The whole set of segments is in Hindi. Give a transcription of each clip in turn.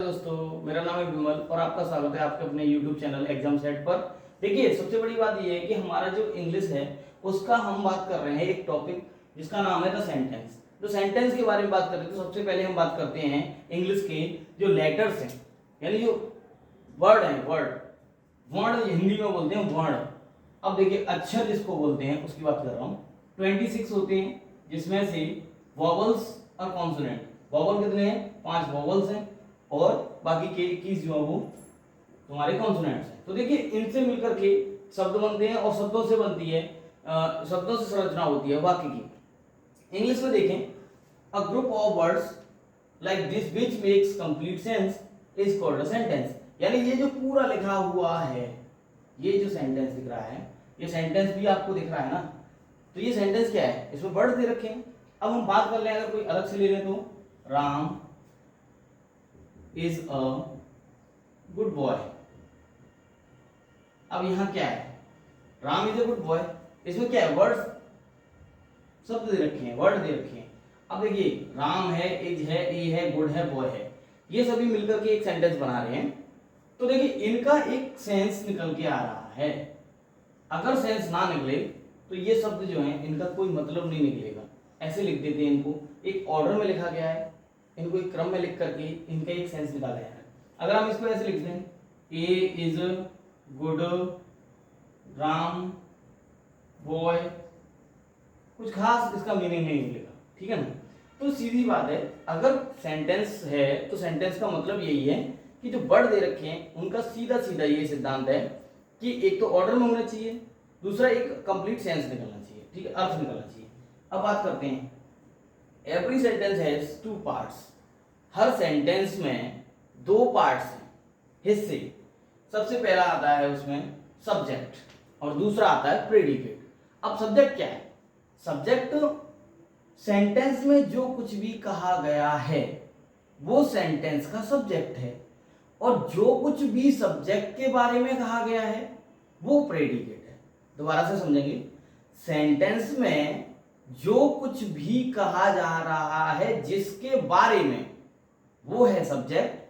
दोस्तों, मेरा नाम है विमल और आपका स्वागत है आपके अपने YouTube चैनल एग्जाम सेट पर। देखिए, सबसे बड़ी बात ये है कि हमारा जो इंग्लिश है उसका हम बात कर रहे हैं एक टॉपिक जिसका नाम है द सेंटेंस। तो सेंटेंस के बारे में बात करें तो सबसे पहले हम बात करते हैं इंग्लिश के जो लेटर्स हैं, यानी जो वर्ड है, वर्ण हिंदी में बोलते हैं वर्ण। अब देखिए, अक्षर जिसको बोलते हैं उसकी बात कर रहा हूँ। 26 होते हैं जिसमें से वॉवल्स और कॉन्सोनेंट। वॉवल कितने हैं? 5 वॉवल्स हैं और बाकी के 21 जो है वो तुम्हारे कॉन्सोनेंट्स हैं। तो देखिए, इनसे मिलकर के शब्द बनते हैं और शब्दों से बनती है शब्दों से संरचना होती है वाक्य की। इंग्लिश में देखें, a group of words like this which makes complete sense is called a sentence. यानी ये जो पूरा लिखा हुआ है, ये जो सेंटेंस दिख रहा है, ये सेंटेंस भी आपको दिख रहा है ना, तो ये सेंटेंस क्या है? इसमें वर्ड्स दे रखे हैं। अब हम बात कर लें, अगर कोई अलग से ले लें तो Ram is a good boy. अब यहां क्या है? Ram is a good boy. इसमें क्या है? वर्ड्स, शब्द दे रखे हैं, वर्ड दे रखे हैं। अब देखिए, राम है, इज है, ई है, गुड है, बॉय है, ये सभी मिलकर के एक सेंटेंस बना रहे हैं। तो देखिए, इनका एक सेंस निकल के आ रहा है। अगर सेंस ना निकले तो ये शब्द जो हैं इनका कोई मतलब नहीं निकलेगा। ऐसे लिख देते हैं इनको, एक ऑर्डर में लिखा गया है, इनको एक क्रम में लिख करके इनका एक सेंस निकाला है। अगर हम इसको ऐसे लिख दें, ए इज गुड, राम बॉय, कुछ खास इसका मीनिंग नहीं निकलेगा, ठीक है ना। तो सीधी बात है, अगर सेंटेंस है तो सेंटेंस का मतलब यही है कि जो वर्ड दे रखे हैं उनका सीधा सीधा ये सिद्धांत है कि एक तो ऑर्डर में होना चाहिए, दूसरा एक कंप्लीट सेंस निकलना चाहिए, ठीक है, अर्थ निकलना चाहिए। अब बात करते हैं, every sentence has 2 parts. Her sentence में 2 पार्ट्स हैं, हिस्से। सबसे पहला आता है उसमें सब्जेक्ट और दूसरा आता है प्रेडिकेट। अब सब्जेक्ट क्या है? सब्जेक्ट सेंटेंस में जो कुछ भी कहा गया है वो सेंटेंस का सब्जेक्ट है, और जो कुछ भी सब्जेक्ट के बारे में कहा गया है वो प्रेडिकेट है। दोबारा से समझेंगे, सेंटेंस में जो कुछ भी कहा जा रहा है जिसके बारे में वो है सब्जेक्ट,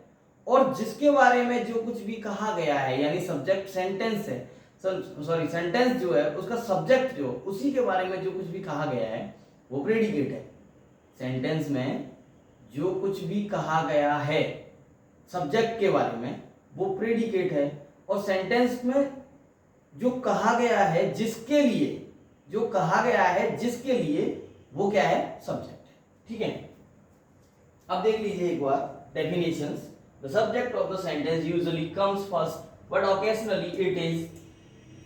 और जिसके बारे में जो कुछ भी कहा गया है, यानी सब्जेक्ट सेंटेंस है, सॉरी सेंटेंस जो है उसका सब्जेक्ट जो उसी के बारे में जो कुछ भी कहा गया है वो प्रेडिकेट है। सेंटेंस में जो कुछ भी कहा गया है सब्जेक्ट के बारे में वो प्रेडिकेट है, और सेंटेंस में जो कहा गया है जिसके लिए, जो कहा गया है जिसके लिए वो क्या है? सब्जेक्ट है, ठीक है। अब देख लीजिए एक बार definitions. The subject of the sentence usually comes first but occasionally it is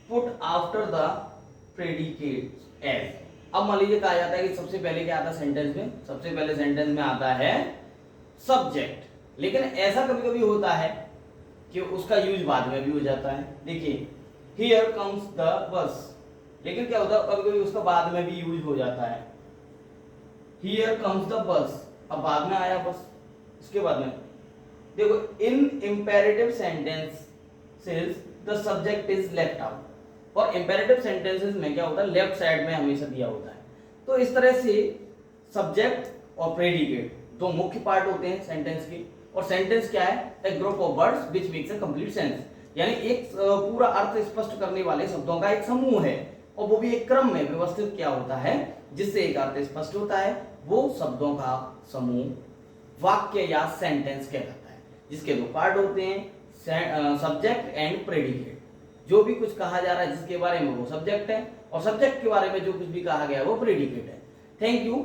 put after the predicate as. अब मान लीजिए कहा जाता है कि सबसे पहले क्या आता है सेंटेंस में? सबसे पहले सेंटेंस में आता है सब्जेक्ट, लेकिन ऐसा कभी कभी होता है कि उसका यूज बाद में भी हो जाता है। देखिए, हियर कम्स द बस, लेकिन क्या होता है कभी कभी उसका बाद में भी यूज हो जाता है। हियर कम्स द बस, अब बाद में आया बस, इसके बाद में देखो, in imperative sentences the subject is left out. और इंपेरेटिव सेंटेंसेस में क्या होता है? लेफ्ट साइड में हमेशा दिया होता है। तो इस तरह से सब्जेक्ट और प्रेडिकेट दो मुख्य पार्ट होते हैं सेंटेंस के। और सेंटेंस क्या है? A group of words which makes a complete sense, यानी एक पूरा अर्थ स्पष्ट करने वाले शब्दों का एक समूह है, और वो भी एक क्रम में व्यवस्थित क्या होता है जिससे एक अर्थ स्पष्ट होता है। वो शब्दों का समूह वाक्य या सेंटेंस कहलाता है, जिसके 2 पार्ट होते हैं, सब्जेक्ट एंड प्रेडिकेट। जो भी कुछ कहा जा रहा है जिसके बारे में वो सब्जेक्ट है, और सब्जेक्ट के बारे में जो कुछ भी कहा गया है वो प्रेडिकेट है। Thank you.